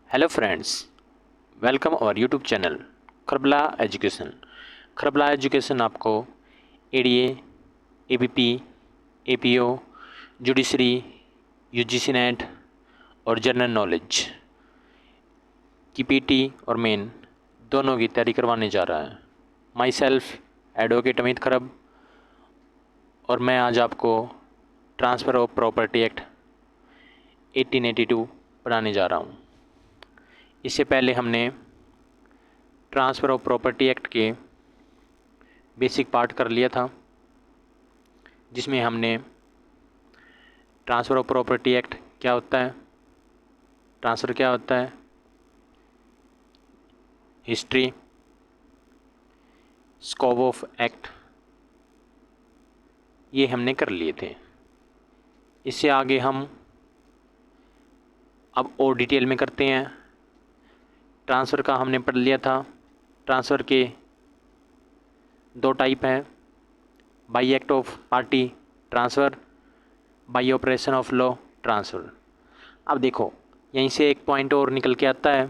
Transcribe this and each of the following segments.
Hello friends, welcome our YouTube channel Kharbala education. Kharbala education आपको ADA, ABP, APO, judiciary, UGC NET और general knowledge की PT और main दोनों की तैयारी करवाने जा रहा है। माई सेल्फ एडवोकेट अमित खरब, और मैं आज आपको ट्रांसफ़र ऑफ प्रॉपर्टी एक्ट 1882 पढ़ाने जा रहा हूँ। इससे पहले हमने ट्रांसफ़र ऑफ प्रॉपर्टी एक्ट के बेसिक पार्ट कर लिया था, जिसमें हमने ट्रांसफ़र ऑफ प्रॉपर्टी एक्ट क्या होता है, ट्रांसफ़र क्या होता है, हिस्ट्री, स्कोप ऑफ एक्ट, ये हमने कर लिए थे। इससे आगे हम अब और डिटेल में करते हैं। ट्रांसफ़र का हमने पढ़ लिया था। ट्रांसफ़र के दो टाइप हैं, by act of party transfer, by operation of law transfer. अब देखो, यहीं से एक पॉइंट और निकल के आता है,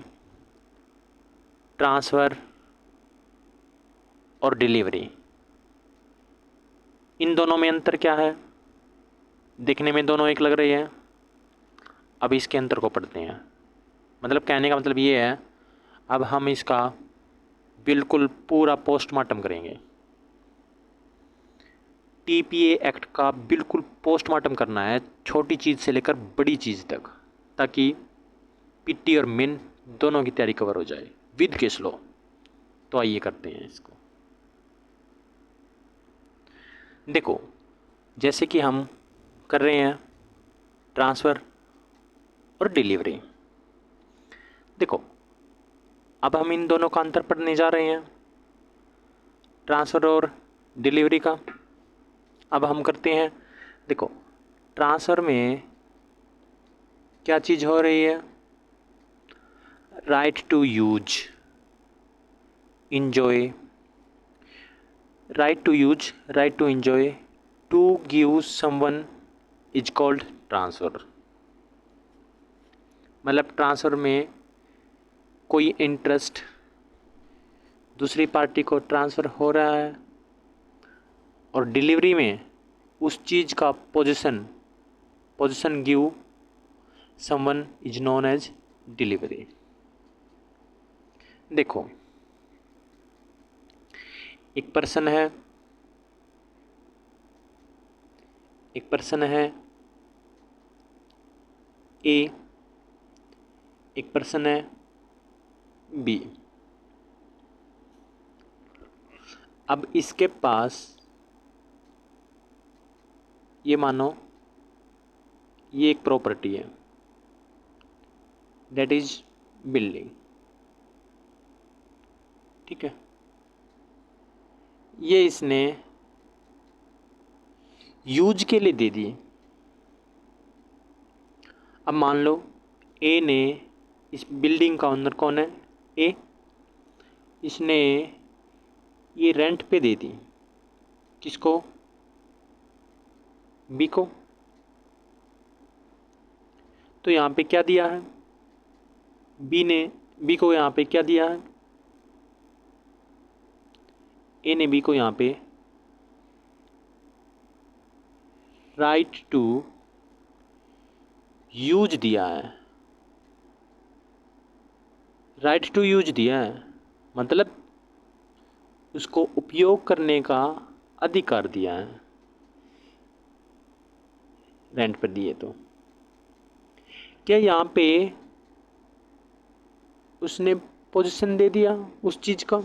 ट्रांसफ़र और डिलीवरी, इन दोनों में अंतर क्या है? दिखने में दोनों एक लग रहे हैं। अब इसके अंतर को पढ़ते हैं। मतलब कहने का मतलब ये है, अब हम इसका बिल्कुल पूरा पोस्टमार्टम करेंगे। टीपीए एक्ट का बिल्कुल पोस्टमार्टम करना है, छोटी चीज़ से लेकर बड़ी चीज़ तक, ताकि पीटी और मेन दोनों की तैयारी कवर हो जाए विद केस लॉ। तो आइए करते हैं इसको। देखो, जैसे कि हम कर रहे हैं ट्रांसफ़र और डिलीवरी। देखो, अब हम इन दोनों का अंतर पढ़ने जा रहे हैं, ट्रांसफ़र और डिलीवरी का। अब हम करते हैं, देखो, ट्रांसफ़र में क्या चीज़ हो रही है, right to use, enjoy, right to use, right to enjoy, to give someone is called transfer. मतलब ट्रांसफ़र में कोई इंटरेस्ट दूसरी पार्टी को ट्रांसफ़र हो रहा है, और डिलीवरी में उस चीज़ का position give someone is known as delivery. देखो, एक पर्सन है, ए, एक पर्सन है बी। अब इसके पास, ये मानो ये एक प्रॉपर्टी है, दैट इज बिल्डिंग, ठीक है। ये इसने यूज के लिए दे दी। अब मान लो ए ने, इस बिल्डिंग का ओनर कौन है, ए, इसने ये रेंट पे दे दी, किसको, बी को। तो यहाँ पे क्या दिया है, बी ने बी को यहाँ पे क्या दिया है, ए ने बी को यहाँ पे राइट टू यूज दिया है। राइट टू यूज दिया है मतलब उसको उपयोग करने का अधिकार दिया है, रेंट पर दिए। तो क्या यहाँ पे उसने पोजीशन दे दिया उस चीज़ का?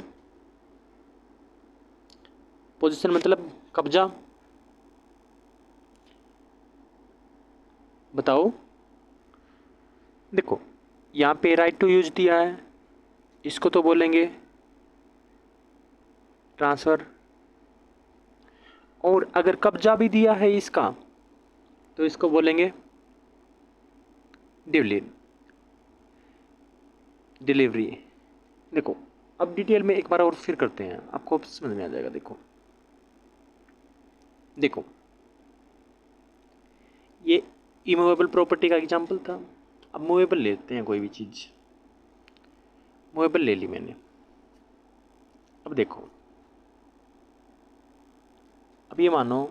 पोजीशन मतलब कब्जा, बताओ। देखो, यहाँ पे राइट टू यूज दिया है, इसको तो बोलेंगे ट्रांसफ़र। और अगर कब्जा भी दिया है इसका, तो इसको बोलेंगे डिलीवरी। देखो, अब डिटेल में एक बार और फिर करते हैं, आपको समझ में आ जाएगा। देखो, ये इमूवेबल प्रॉपर्टी का एग्जांपल था। अब मूवेबल लेते हैं कोई भी चीज़, मूवेबल ले ली मैंने। अब देखो, अब ये मानो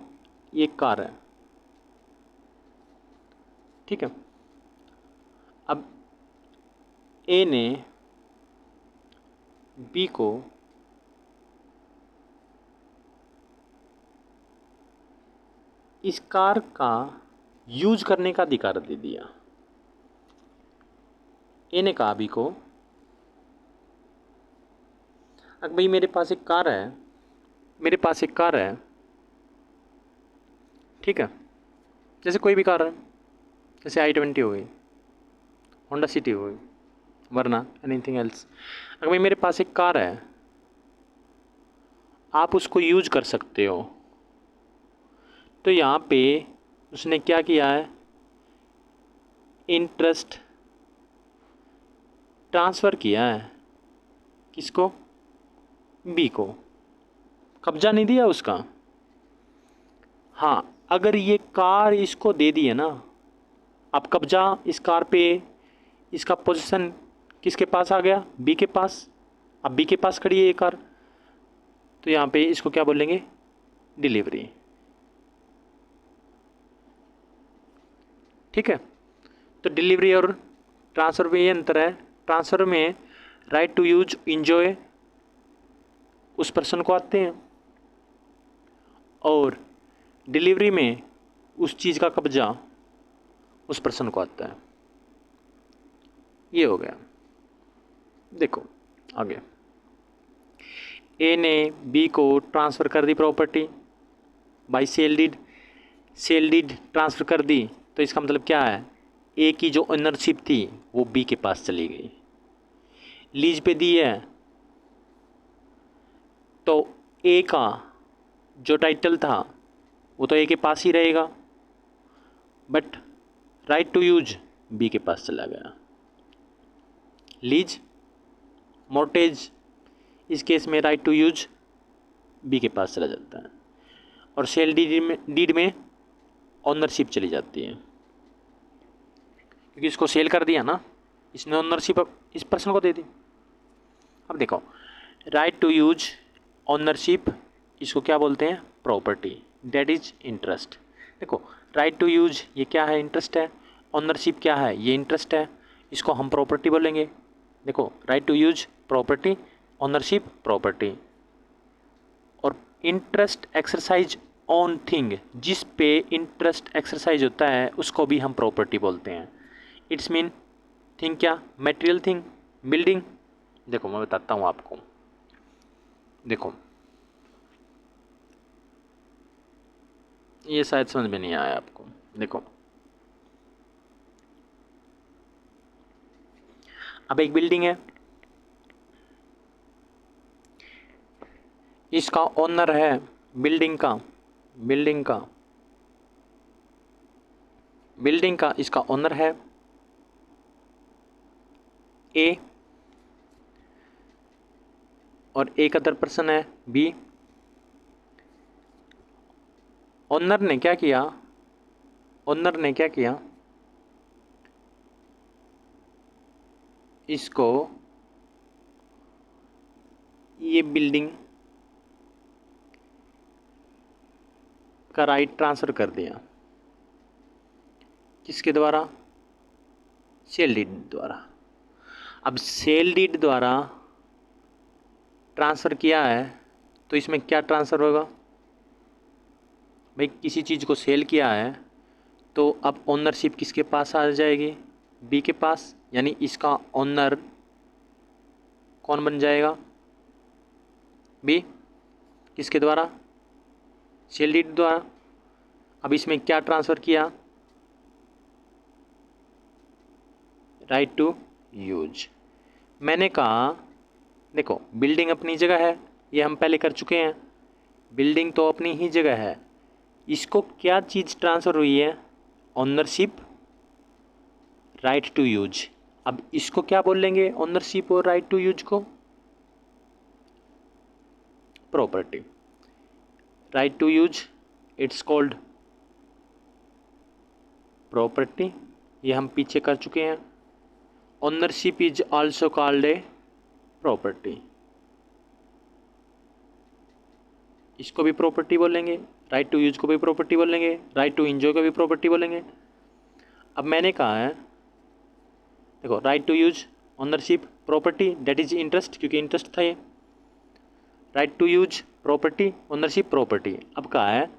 ये एक कार है, ठीक है। अब ए ने बी को इस कार का यूज करने का अधिकार दे दिया। ए ने कहा बी को, अगर भाई मेरे पास एक कार है, मेरे पास एक कार है, ठीक है, जैसे कोई भी कार है, जैसे i20 हो गई, होंडा सिटी हो गई, वरना एनीथिंग एल्स। अगर भाई मेरे पास एक कार है, आप उसको यूज कर सकते हो, तो यहाँ पे उसने क्या किया है, इंटरेस्ट ट्रांसफ़र किया है। किसको? बी को। कब्जा नहीं दिया उसका। हाँ, अगर ये कार इसको दे दी है ना, अब कब्जा इस कार पे, इसका पोजीशन किसके पास आ गया? बी के पास। अब बी के पास खड़ी है ये कार, तो यहाँ पे इसको क्या बोलेंगे? डिलीवरी। ठीक है, तो डिलीवरी और ट्रांसफ़र में ये अंतर है। ट्रांसफ़र में राइट टू यूज इंजॉय उस पर्सन को आते हैं, और डिलीवरी में उस चीज़ का कब्जा उस पर्सन को आता है। ये हो गया। देखो आगे, ए ने बी को ट्रांसफ़र कर दी property by sale deed. Sale deed transfer कर दी, तो इसका मतलब क्या है? ए की जो ओनरशिप थी वो बी के पास चली गई। लीज पे दी है, तो ए का जो टाइटल था वो तो ए के पास ही रहेगा, but right to use B के पास चला गया। लीज, मॉर्टेज, इस केस में राइट टू यूज बी के पास चला जाता है, और सेल डीड में ऑनरशिप चली जाती है, क्योंकि इसको सेल कर दिया ना, इसने ऑनरशिप इस पर्सन को दे दी। अब देखो, राइट टू यूज ऑनरशिप, इसको क्या बोलते हैं? Property, that is interest. देखो, राइट टू यूज ये क्या है? इंटरेस्ट है। ऑनरशिप क्या है? ये इंटरेस्ट है। इसको हम प्रॉपर्टी बोलेंगे। देखो, right to use property, ownership property, और इंटरेस्ट एक्सरसाइज ऑन थिंग, जिस पे इंटरेस्ट एक्सरसाइज होता है उसको भी हम प्रॉपर्टी बोलते हैं। इट्स मीन थिंग क्या? Material thing, building. देखो मैं बताता हूँ आपको। देखो, ये शायद समझ में नहीं आया आपको। देखो, अब एक बिल्डिंग है, इसका ओनर है बिल्डिंग का, बिल्डिंग का, बिल्डिंग का इसका ओनर है ए, और एक अदर पर्सन है बी। ओनर ने क्या किया? ओनर ने क्या किया? इसको ये बिल्डिंग का राइट ट्रांसफ़र कर दिया। किसके द्वारा? सेल डीड द्वारा। अब सेल डीड द्वारा ट्रांसफ़र किया है, तो इसमें क्या ट्रांसफ़र होगा भाई? किसी चीज़ को सेल किया है, तो अब ओनरशिप किसके पास आ जाएगी? बी के पास। यानी इसका ओनर कौन बन जाएगा? बी। किसके द्वारा? सेल डीड द्वारा। अब इसमें क्या ट्रांसफ़र किया? Right to use. मैंने कहा देखो, बिल्डिंग अपनी जगह है, ये हम पहले कर चुके हैं। बिल्डिंग तो अपनी ही जगह है, इसको क्या चीज़ ट्रांसफ़र हुई है? Ownership, right to use. अब इसको क्या बोलेंगे? ओनरशिप और राइट टू यूज को property. Right to use it's called property, ये हम पीछे कर चुके हैं। Ownership is also called a property, इसको भी प्रॉपर्टी बोलेंगे, राइट टू यूज को भी प्रॉपर्टी बोलेंगे, राइट टू एंजॉय को भी प्रॉपर्टी बोलेंगे। अब मैंने कहा है देखो, right to use ownership property, that is interest, क्योंकि इंटरेस्ट था ये। Right to use property, ownership property. अब कहा है,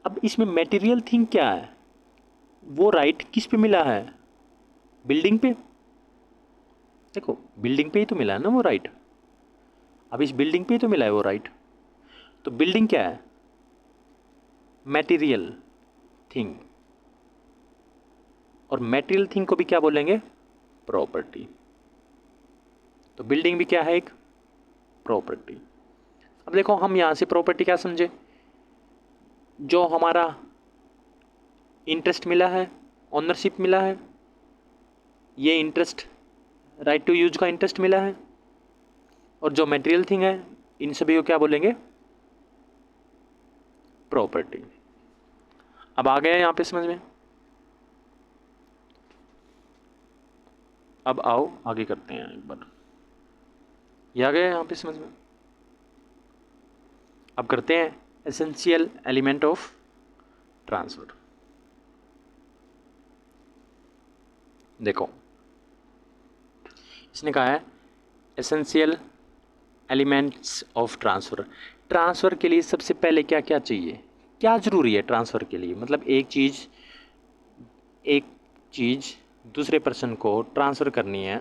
अब इसमें मटेरियल थिंग क्या है, वो राइट किस पे मिला है, बिल्डिंग पे। देखो बिल्डिंग पे ही तो मिला है ना वो राइट, अब इस बिल्डिंग पे ही तो मिला है वो राइट। तो बिल्डिंग क्या है, मटेरियल थिंग, और मटेरियल थिंग को भी क्या बोलेंगे, प्रॉपर्टी। तो बिल्डिंग भी क्या है, एक प्रॉपर्टी। अब देखो हम यहां से प्रॉपर्टी क्या समझे, जो हमारा इंटरेस्ट मिला है, ओनरशिप मिला है, ये इंटरेस्ट राइट टू यूज का इंटरेस्ट मिला है, और जो मटेरियल थिंग है इन सभी को क्या बोलेंगे, प्रॉपर्टी। अब आ गया यहां पे समझ में। अब आओ आगे करते हैं एक बार, ये आ गया यहां पे समझ में। अब करते हैं एसेंशियल एलिमेंट ऑफ ट्रांसफर। देखो इसने कहा है essential elements of transfer. Transfer के लिए सबसे पहले क्या क्या चाहिए, क्या ज़रूरी है ट्रांसफ़र के लिए, मतलब एक चीज़ दूसरे पर्सन को ट्रांसफ़र करनी है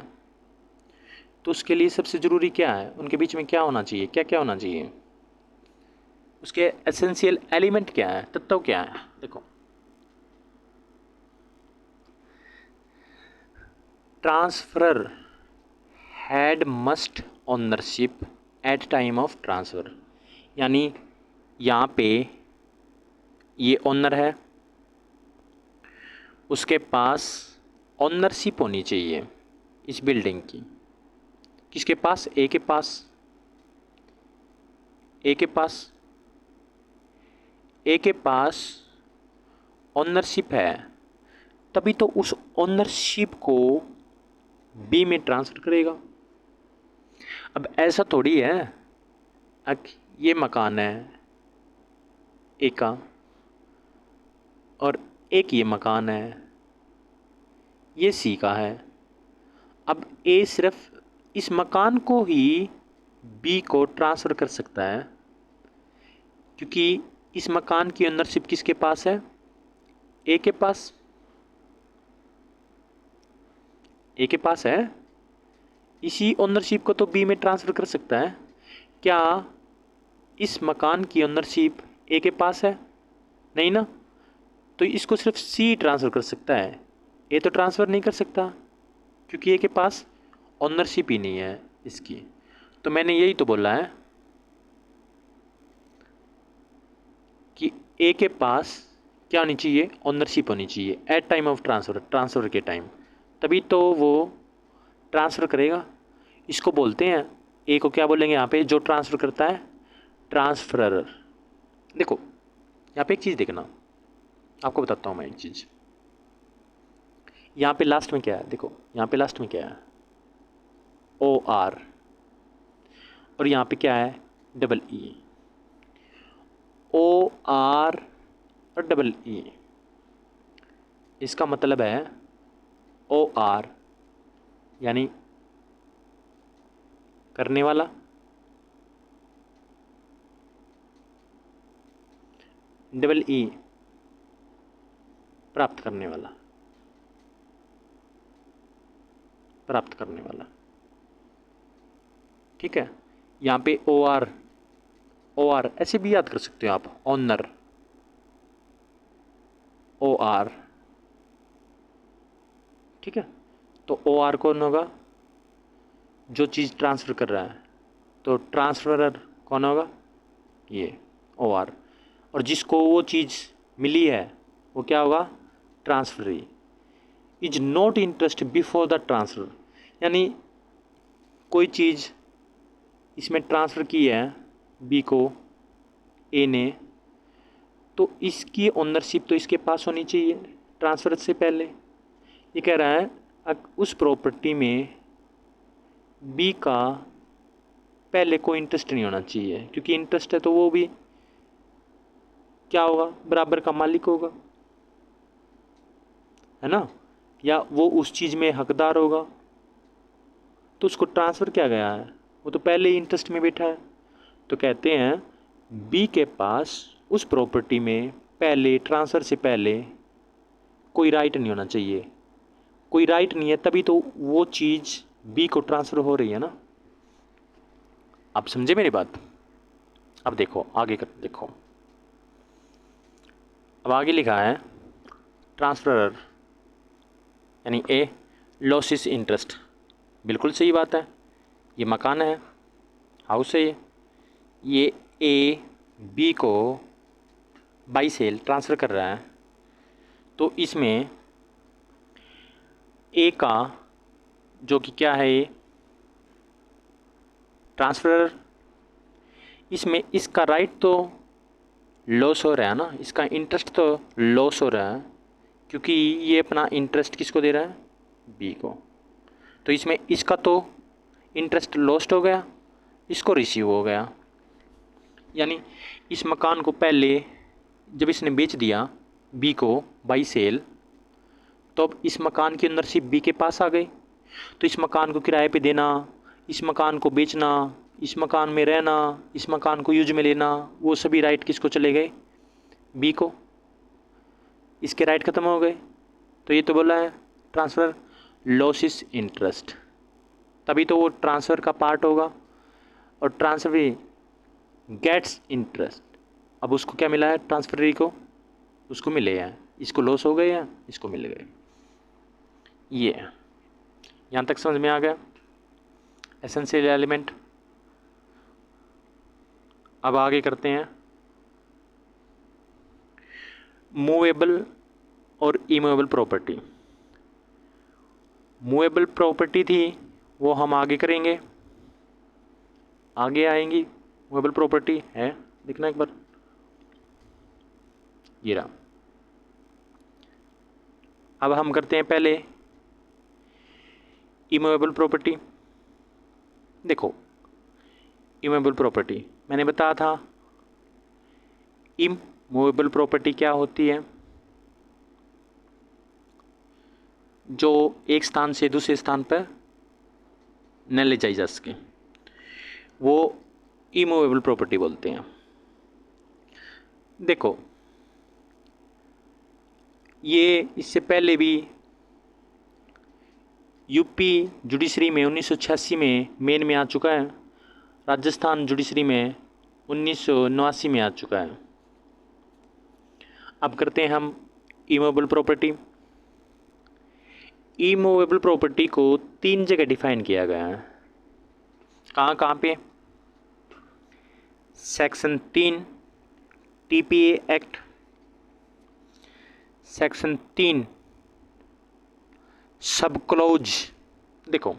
तो उसके लिए सबसे ज़रूरी क्या है, उनके बीच में क्या होना चाहिए, क्या क्या होना चाहिए, उसके एसेंशियल एलिमेंट क्या है, तत्व क्या है। देखो transferor had must ownership at time of transfer, यानी यहाँ पे ये ओनर है, उसके पास ओनरशिप होनी चाहिए इस बिल्डिंग की। किसके पास, ए के पास, ए के पास, ए के पास ओनरशिप है, तभी तो उस ओनरशिप को बी में ट्रांसफ़र करेगा। अब ऐसा थोड़ी है, ये मकान है ए का और एक ये मकान है, ये सी का है। अब ए सिर्फ इस मकान को ही बी को ट्रांसफ़र कर सकता है, क्योंकि इस मकान की ओनरशिप किसके पास है, ए के पास, ए के पास है। इसी ओनरशिप को तो बी में ट्रांसफ़र कर सकता है। क्या इस मकान की ओनरशिप ए के पास है, नहीं ना, तो इसको सिर्फ सी ट्रांसफ़र कर सकता है, ए तो ट्रांसफ़र नहीं कर सकता क्योंकि ए के पास ओनरशिप ही नहीं है इसकी। तो मैंने यही तो बोला है कि ए के पास क्या होनी चाहिए, ओनरशिप होनी चाहिए at time of transfer, transfer के टाइम, तभी तो वो ट्रांसफ़र करेगा। इसको बोलते हैं, ए को क्या बोलेंगे यहाँ पे, जो ट्रांसफ़र करता है, ट्रांसफरर। देखो यहाँ पे एक चीज़ देखना, आपको बताता हूँ मैं एक चीज़। यहाँ पे लास्ट में क्या है, देखो यहाँ पे लास्ट में क्या है, ओ आर, और यहाँ पे क्या है, डबल ई। ओ आर और डबल ई, इसका मतलब है ओ आर यानी करने वाला, डबल ई प्राप्त करने वाला, प्राप्त करने वाला, ठीक है। यहाँ पे ओ आर ऐसे भी याद कर सकते हो आप, ऑनर, ओ आर, ठीक है। तो ओ आर कौन होगा, जो चीज़ ट्रांसफ़र कर रहा है, तो ट्रांसफरर कौन होगा, ये ओ आर, और जिसको वो चीज़ मिली है वो क्या होगा, transferee. Is not interest before the transfer, यानी कोई चीज़ इसमें ट्रांसफ़र की है बी को ए ने, तो इसकी ओनरशिप तो इसके पास होनी चाहिए ट्रांसफ़र से पहले। ये कह रहा है उस प्रॉपर्टी में बी का पहले कोई इंटरेस्ट नहीं होना चाहिए, क्योंकि इंटरेस्ट है तो वो भी क्या होगा, बराबर का मालिक होगा, है ना, या वो उस चीज़ में हकदार होगा। तो उसको ट्रांसफ़र किया गया है, वो तो पहले ही इंटरेस्ट में बैठा है। तो कहते हैं बी के पास उस प्रॉपर्टी में पहले ट्रांसफ़र से पहले कोई राइट नहीं होना चाहिए। कोई राइट नहीं है तभी तो वो चीज़ बी को ट्रांसफ़र हो रही है ना। आप समझे मेरी बात। अब देखो आगे कर देखो, अब आगे लिखा है ट्रांसफरर यानी ए लॉसिस इंटरेस्ट। बिल्कुल सही बात है, ये मकान है, हाउस है, ये ए बी को बाई सेल ट्रांसफ़र कर रहा है। तो इसमें ए का जो कि क्या है, ये ट्रांसफरर, इसमें इसका राइट तो लॉस हो रहा है ना, इसका इंटरेस्ट तो लॉस हो रहा है, क्योंकि ये अपना इंटरेस्ट किसको दे रहा है, बी को। तो इसमें इसका तो इंटरेस्ट लॉस्ट हो गया, इसको रिसीव हो गया। यानी इस मकान को पहले जब इसने बेच दिया बी को बाई सेल, तो अब इस मकान की अंदर सिर्फ बी के पास आ गई। तो इस मकान को किराए पे देना, इस मकान को बेचना, इस मकान में रहना, इस मकान को यूज में लेना, वो सभी राइट किसको चले गए, बी को। इसके राइट ख़त्म हो गए। तो ये तो बोला है ट्रांसफ़र लॉसिस इंटरेस्ट, तभी तो वो ट्रांसफ़र का पार्ट होगा। और ट्रांसफर गेट्स इंटरेस्ट, अब उसको क्या मिला है, ट्रांसफरी को उसको मिले हैं, इसको लॉस हो गए हैं, इसको मिल गए। ये यहाँ तक समझ में आ गया एसेंशियल एलिमेंट। अब आगे करते हैं मूवेबल और इमूवेबल प्रॉपर्टी। मूवेबल प्रॉपर्टी थी वो हम आगे करेंगे, आगे आएंगी। मूवेबल प्रॉपर्टी है, देखना एक बार, ये रहा। अब हम करते हैं पहले इमूवेबल प्रॉपर्टी। देखो इमूवेबल प्रॉपर्टी मैंने बताया था, इमूवेबल प्रॉपर्टी क्या होती है, जो एक स्थान से दूसरे स्थान पर न ले जाई जा सके, वो इमूवेबल प्रॉपर्टी बोलते हैं। देखो ये इससे पहले भी यूपी जुडिशरी में 1986 में मेन में आ चुका है, राजस्थान जुडिशरी में 1989 में आ चुका है। अब करते हैं हम इमूवेबल प्रॉपर्टी। इमूवेबल प्रॉपर्टी को 3 जगह डिफाइन किया गया है। कहाँ कहाँ पे, सेक्शन 3 टीपीए एक्ट, सेक्शन 3 सब क्लोज। देखो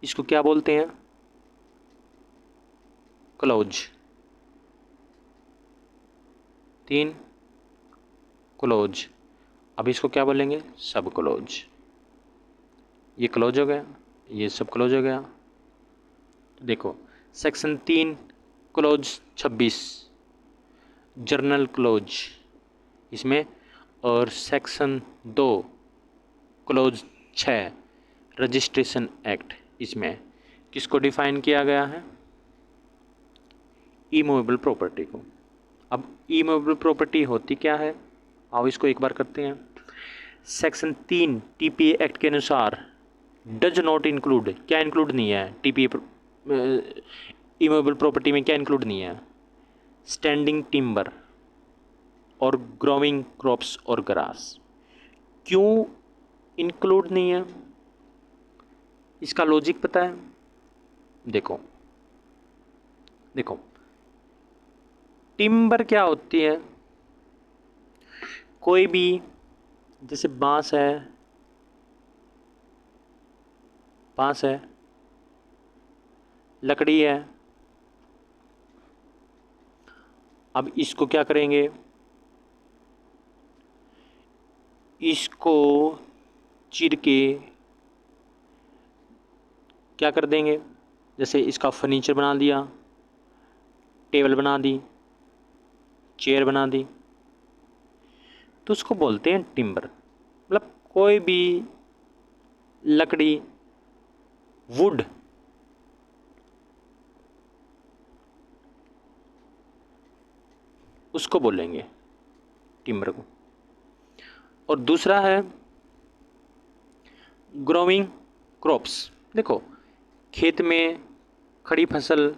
इसको क्या बोलते हैं, क्लोज, 3 क्लोज। अब इसको क्या बोलेंगे, सब क्लोज। ये क्लोज हो गया, ये सब क्लोज हो गया। देखो सेक्शन 3 क्लोज 26 जर्नल क्लोज इसमें, और सेक्शन 2 क्लोज 6 रजिस्ट्रेशन एक्ट इसमें किसको डिफाइन किया गया है, इमूवेबल प्रॉपर्टी को। अब इमूवेबल प्रॉपर्टी होती क्या है, आओ इसको एक बार करते हैं। सेक्शन 3 टीपीए एक्ट के अनुसार डज नॉट इंक्लूड, क्या इंक्लूड नहीं है टीपीए इमूवेबल प्रॉपर्टी में, क्या इंक्लूड नहीं है, स्टैंडिंग टिम्बर और ग्रोइंग क्रॉप्स और ग्रास। क्यों इंक्लूड नहीं है, इसका लॉजिक पता है। देखो देखो टिम्बर क्या होती है, कोई भी जैसे बांस है, बांस है, लकड़ी है, अब इसको क्या करेंगे, इसको चीर के क्या कर देंगे, जैसे इसका फर्नीचर बना दिया, टेबल बना दी, चेयर बना दी, तो उसको बोलते हैं टिम्बर। मतलब कोई भी लकड़ी, वुड, उसको बोलेंगे टिम्बर को। और दूसरा है ग्रोइंग क्रॉप्स। देखो खेत में खड़ी फसल,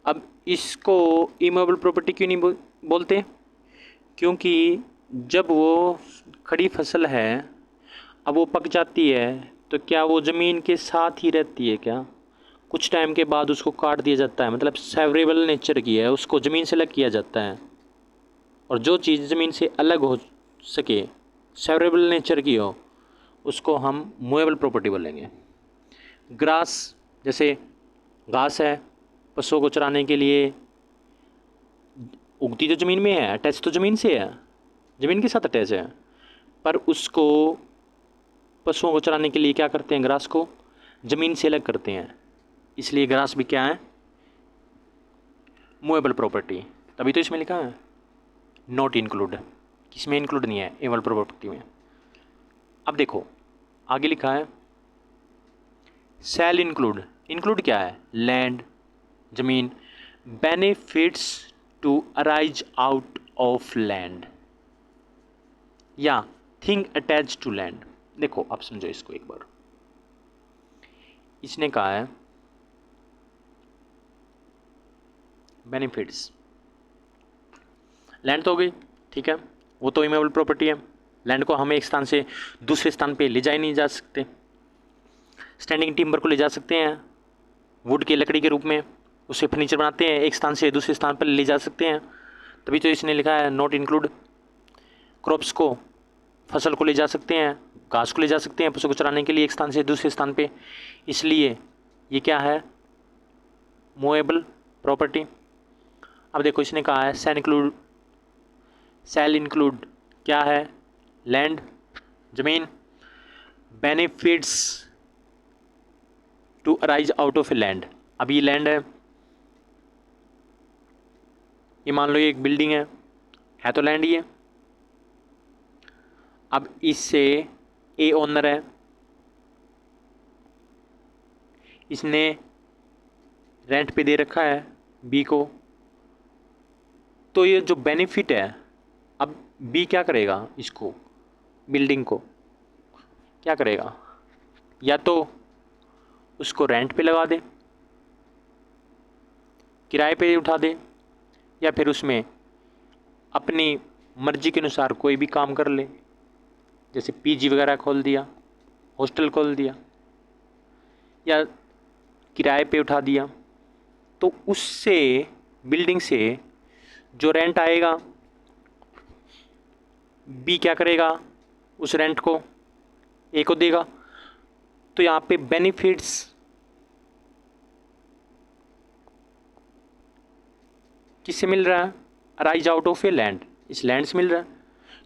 अब इसको इमूवेबल प्रॉपर्टी क्यों नहीं बोलते? क्योंकि जब वो खड़ी फसल है, अब वो पक जाती है, तो क्या वो ज़मीन के साथ ही रहती है क्या? कुछ टाइम के बाद उसको काट दिया जाता है, मतलब सेवरेबल नेचर की है, उसको ज़मीन से अलग किया जाता है। और जो चीज़ ज़मीन से अलग हो सके, सेवरेबल नेचर की हो, उसको हम मूवेबल प्रॉपर्टी बोलेंगे। ग्रास, जैसे घास है, पशुओं को चराने के लिए उगती तो ज़मीन में है, अटैच तो ज़मीन से है, ज़मीन के साथ अटैच है, पर उसको पशुओं को चराने के लिए क्या करते हैं, ग्रास को ज़मीन से अलग करते हैं, इसलिए ग्रास भी क्या है, मूवेबल प्रॉपर्टी। तभी तो इसमें लिखा है नॉट इंक्लूड, किसमें इंक्लूड नहीं है, एबल प्रॉपर्टी में। अब देखो आगे लिखा है शैल इंक्लूड। इंक्लूड क्या है? लैंड, ज़मीन, benefits to arise out of land या थिंग अटैच टू लैंड। देखो आप समझो इसको एक बार, इसने कहा है बेनिफिट्स, लैंड तो हो गई, ठीक है, वो तो इमूवेबल प्रॉपर्टी है, लैंड को हम एक स्थान से दूसरे स्थान पे ले जाए नहीं जा सकते। स्टैंडिंग टिम्बर को ले जा सकते हैं वुड की लकड़ी के रूप में, उससे फर्नीचर बनाते हैं, एक स्थान से दूसरे स्थान पर ले जा सकते हैं, तभी तो इसने लिखा है नॉट इंक्लूड। क्रॉप्स को, फसल को ले जा सकते हैं, घास को ले जा सकते हैं पशु को चराने के लिए एक स्थान से दूसरे स्थान पे, इसलिए ये क्या है, मूवेबल प्रॉपर्टी। अब देखो इसने कहा है शैल इंक्लूड क्या है, लैंड, ज़मीन, benefits to arise out of a land. अब ये लैंड है, ये मान लो ये एक बिल्डिंग है तो लैंड ही है। अब इससे ए ओनर है, इसने रेंट पे दे रखा है बी को, तो ये जो बेनिफिट है, अब बी क्या करेगा, इसको बिल्डिंग को क्या करेगा, या तो उसको रेंट पे लगा दे, किराए पे उठा दे, या फिर उसमें अपनी मर्जी के अनुसार कोई भी काम कर ले, जैसे पीजी वगैरह खोल दिया, हॉस्टल खोल दिया, या किराए पे उठा दिया, तो उससे बिल्डिंग से जो रेंट आएगा बी क्या करेगा, उस रेंट को ए को देगा। तो यहाँ पे बेनिफिट्स किससे मिल रहा है, arise out of a land, इस लैंड से मिल रहा है।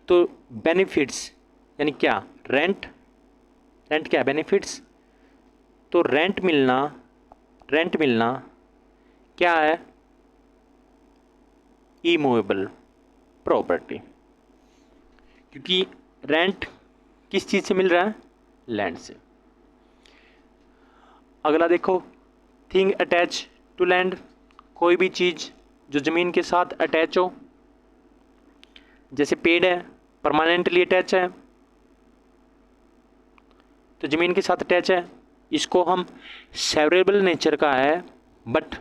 तो बेनिफिट्स यानी क्या, रेंट, रेंट क्या है, बेनिफिट्स, तो रेंट मिलना क्या है, इमूवेबल प्रॉपर्टी, क्योंकि रेंट किस चीज़ से मिल रहा है, लैंड से। अगला देखो थिंग अटैच टू लैंड, कोई भी चीज़ जो ज़मीन के साथ अटैच हो, जैसे पेड़ है परमानेंटली अटैच है, तो ज़मीन के साथ अटैच है, इसको हम सेवरेबल नेचर का है, बट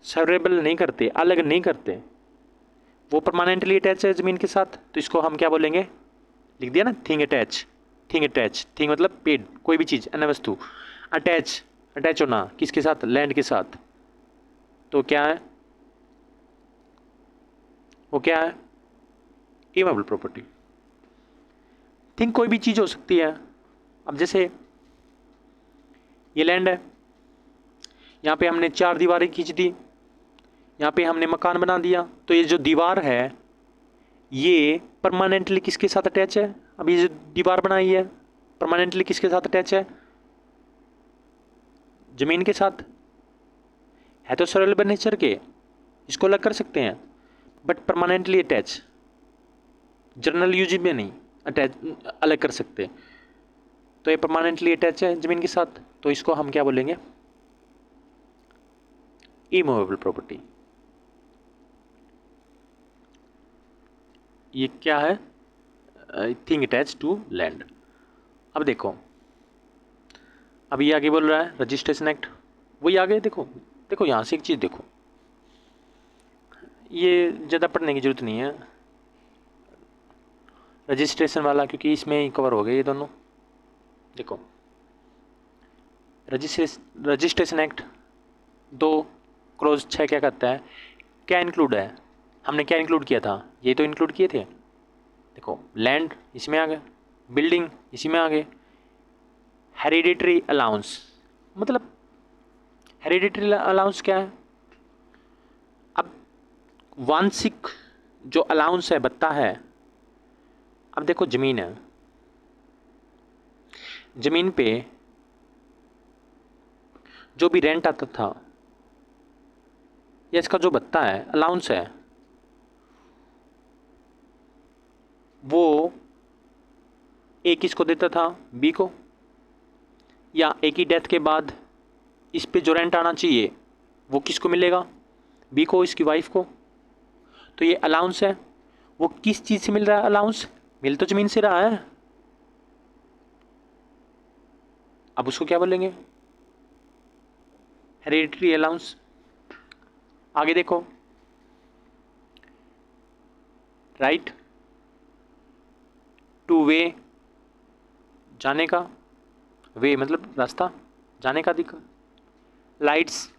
सेवरेबल नहीं करते, अलग नहीं करते, वो परमानेंटली अटैच है ज़मीन के साथ, तो इसको हम क्या बोलेंगे, लिख दिया ना, थिंग अटैच। थिंग मतलब पेड़, कोई भी चीज़, अन्य वस्तु, अटैच होना किसके साथ, लैंड के साथ, तो क्या है, वो क्या है, इमूवेबल प्रॉपर्टी। थिंग कोई भी चीज़ हो सकती है। अब जैसे ये लैंड है, यहाँ पे हमने 4 दीवारें खींच दी, यहाँ पे हमने मकान बना दिया, तो ये जो दीवार है ये परमानेंटली किसके साथ अटैच है, अब ये जो दीवार बनाई है परमानेंटली किसके साथ अटैच है? जमीन के साथ है तो सॉल्युबल नेचर के, इसको अलग कर सकते हैं, but permanently attach, general use में नहीं अटैच अलग कर सकते। तो ये परमानेंटली अटैच है जमीन के साथ, तो इसको हम क्या बोलेंगे? Immovable property. ये क्या है? Thing attach to land. अब देखो, अब ये आगे बोल रहा है रजिस्ट्रेशन एक्ट, वही आगे देखो, देखो यहाँ से एक चीज़ देखो, ये ज़्यादा पढ़ने की जरूरत नहीं है रजिस्ट्रेशन वाला, क्योंकि इसमें ही कवर हो गए ये दोनों। देखो रजिस्ट्रेशन एक्ट 2 क्लॉज 6 क्या कहता है? क्या इंक्लूड है? हमने क्या इंक्लूड किया था? ये तो इंक्लूड किए थे। देखो लैंड इसमें आ गए, बिल्डिंग इसी में आ गए, हेरिडिटरी अलाउंस, मतलब हेरिडिटरी अलाउंस क्या है? अब वांशिक जो अलाउंस है बत्ता है। अब देखो ज़मीन है, ज़मीन पे जो भी रेंट आता था या इसका जो बत्ता है अलाउंस है, वो ए किसको देता था? बी को, या ए की डेथ के बाद इस पे जो रेंट आना चाहिए वो किसको मिलेगा? बी को, इसकी वाइफ को। तो ये अलाउंस है, वो किस चीज़ से मिल रहा है? अलाउंस मिल तो ज़मीन से रहा है, अब उसको क्या बोलेंगे? Hereditary allowance. आगे देखो, राइट टू वे, जाने का, वे मतलब रास्ता, जाने का अधिकार। Lights,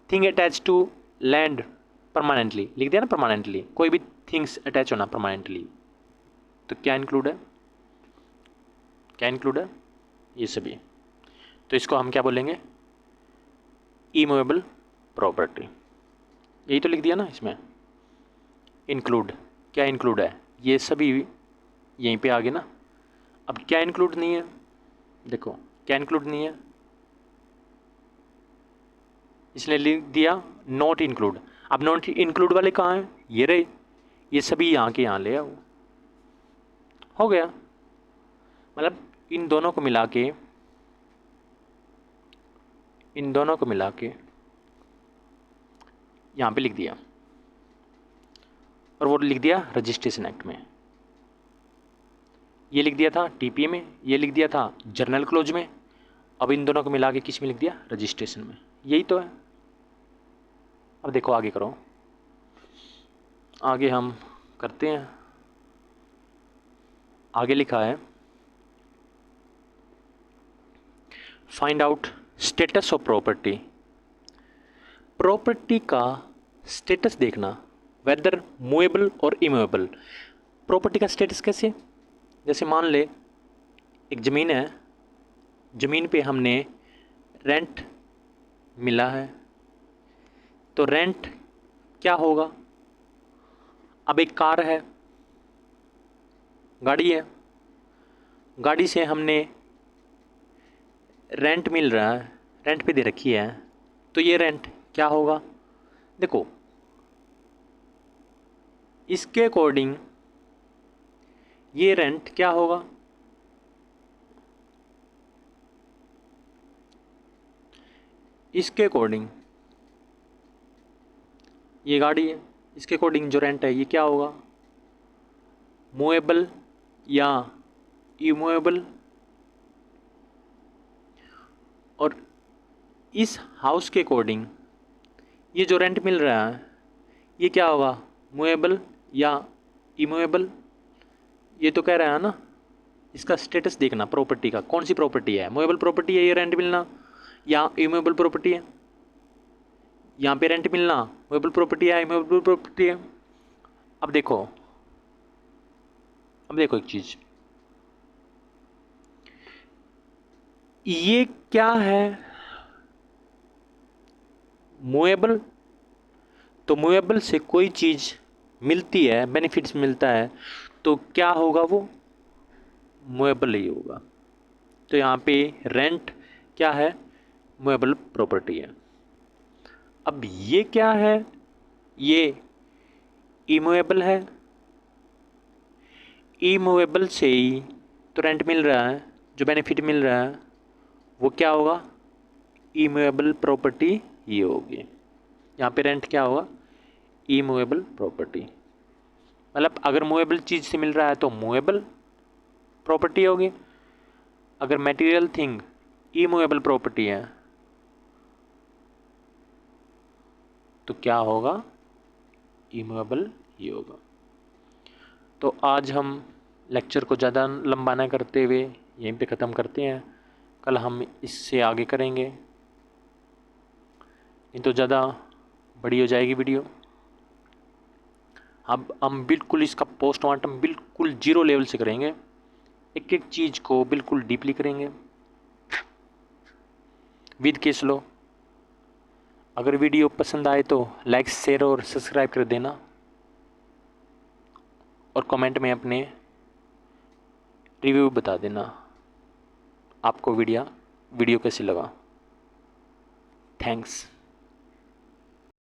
thing attach to land permanently, लिख दिया ना परमानेंटली, कोई भी थिंग्स अटैच होना परमानेंटली, तो क्या इंक्लूड है? क्या इंक्लूड है? ये सभी। तो इसको हम क्या बोलेंगे? Immovable property. यही तो लिख दिया ना इसमें, इंक्लूड। क्या इंक्लूड है? ये सभी यहीं पे आ गए ना। अब क्या इंक्लूड नहीं है? देखो क्या इंक्लूड नहीं है, इसने लिख दिया नॉट इंक्लूड। अब नॉट इंक्लूड वाले कहाँ हैं? ये रहे, ये सभी यहाँ के यहाँ ले आओ, हो गया। मतलब इन दोनों को मिला के, इन दोनों को मिला के यहाँ पे लिख दिया, और वो लिख दिया रजिस्ट्रेशन एक्ट में। ये लिख दिया था टीपीए में, ये लिख दिया था जर्नल क्लोज में, अब इन दोनों को मिला के किस में लिख दिया? रजिस्ट्रेशन में। यही तो है। अब देखो आगे करो, आगे हम करते हैं। आगे लिखा है find out status of property. Property का स्टेटस देखना, वेदर मूवेबल और इमूवेबल। प्रॉपर्टी का स्टेटस कैसे? जैसे मान ले एक ज़मीन है, ज़मीन पे हमने रेंट मिला है, तो रेंट क्या होगा? अब एक कार है, गाड़ी है, गाड़ी से हमने रेंट मिल रहा है, रेंट पे दे रखी है, तो ये रेंट क्या होगा? देखो इसके अकॉर्डिंग ये रेंट क्या होगा? इसके अकॉर्डिंग ये गाड़ी है, इसके अकॉर्डिंग जो रेंट है ये क्या होगा? मूवेबल या इमूवेबल। और इस हाउस के अकॉर्डिंग ये जो रेंट मिल रहा है ये क्या होगा? मूवेबल या इमूवेबल। ये तो कह रहा है ना, इसका स्टेटस देखना प्रॉपर्टी का, कौन सी प्रॉपर्टी है? मूवेबल प्रॉपर्टी है ये रेंट मिलना, या इमूवेबल प्रॉपर्टी है? यहाँ पे रेंट मिलना मूवेबल प्रॉपर्टी है, इमूवेबल प्रॉपर्टी है। अब देखो, अब देखो एक चीज़, ये क्या है? मूवेबल। तो मूवेबल से कोई चीज़ मिलती है, बेनिफिट्स मिलता है, तो क्या होगा? वो मूवेबल ही होगा। तो यहाँ पे रेंट क्या है, मूवेबल प्रॉपर्टी है। अब ये क्या है, ये इमूवेबल है, इमूवेबल से ही तो रेंट मिल रहा है, जो बेनिफिट मिल रहा है वो क्या होगा, इमूवेबल प्रॉपर्टी ये होगी। यहाँ पे रेंट क्या होगा, इमूवेबल प्रॉपर्टी, मतलब अगर मूवेबल चीज़ से मिल रहा है तो मूवेबल प्रॉपर्टी होगी, अगर मटेरियल थिंग इमूवेबल प्रॉपर्टी है तो क्या होगा, इमूवेबल ये होगा। तो आज हम लेक्चर को ज़्यादा लंबा ना करते हुए यहीं पे ख़त्म करते हैं, कल हम इससे आगे करेंगे, नहीं तो ज़्यादा बड़ी हो जाएगी वीडियो। अब हम बिल्कुल इसका पोस्टमार्टम बिल्कुल जीरो लेवल से करेंगे, एक एक चीज़ को बिल्कुल डीपली करेंगे विद केस लो। अगर वीडियो पसंद आए तो लाइक शेयर और सब्सक्राइब कर देना, और कमेंट में अपने रिव्यू बता देना आपको वीडियो कैसी लगा। थैंक्स।